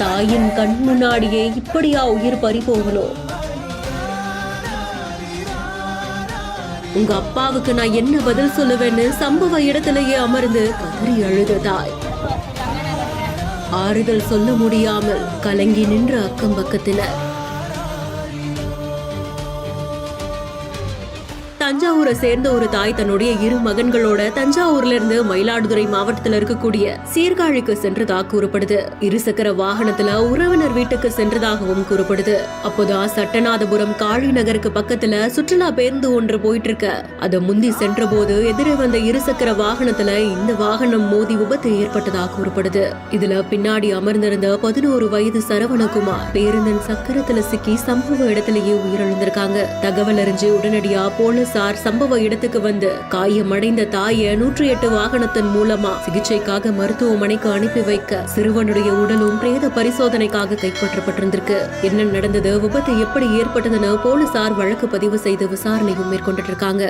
தாயின் கண் முன்னாடியே இப்படியா உயிர் பறி போகணும்? உங்க அப்பாவுக்கு நான் என்ன பதில் சொல்லுவேன்னு சம்பவ இடத்திலேயே அமர்ந்து கதறி அழுத தாய். ஆறுதல் சொல்ல முடியாமல் கலங்கி நின்ற அக்கம் பக்கத்தினர். தஞ்சாவூரை சேர்ந்த ஒரு தாய் தன்னுடைய 2 மகன்களோட தஞ்சாவூர்ல இருந்து மயிலாடுதுறை மாவட்டத்துல இருக்கக்கூடிய சீர்காழிக்கு சென்றதா கூறப்படுது. 2 சக்கர வாகனத்துல உறவினர் வீட்டுக்கு சென்றதாகவும் கூறப்படுது. அப்போதான் சட்டநாதபுரம் காளி நகருக்கு பக்கத்துல சுற்றுலா பேருந்து ஒன்று போயிட்டு இருக்க அதை முந்தி சென்ற போது எதிரே வந்த 2 சக்கர வாகனத்துல இந்த வாகனம் மோதி விபத்து ஏற்பட்டதா கூறப்படுது. இதுல பின்னாடி அமர்ந்திருந்த 11 வயது சரவணகுமார் பேருந்தின் சக்கரத்துல சிக்கி சம்பவ இடத்திலேயே உயிரிழந்திருக்காங்க. தகவல் அறிஞ்சு உடனடியா போலீசார் சம்பவ இடத்துக்கு வந்து காயமடைந்த தாயை 108 வாகனத்தின் மூலமா சிகிச்சைக்காக மருத்துவமனைக்கு அனுப்பி வைக்க சிறுவனுடைய உடலும் பிரேத பரிசோதனைக்காக கைப்பற்றப்பட்டிருந்திருக்கு. என்ன நடந்தது, விபத்து எப்படி ஏற்பட்டதுன்னு போலீசார் வழக்கு பதிவு செய்து விசாரணையும் மேற்கொண்டிட்டு இருக்காங்க.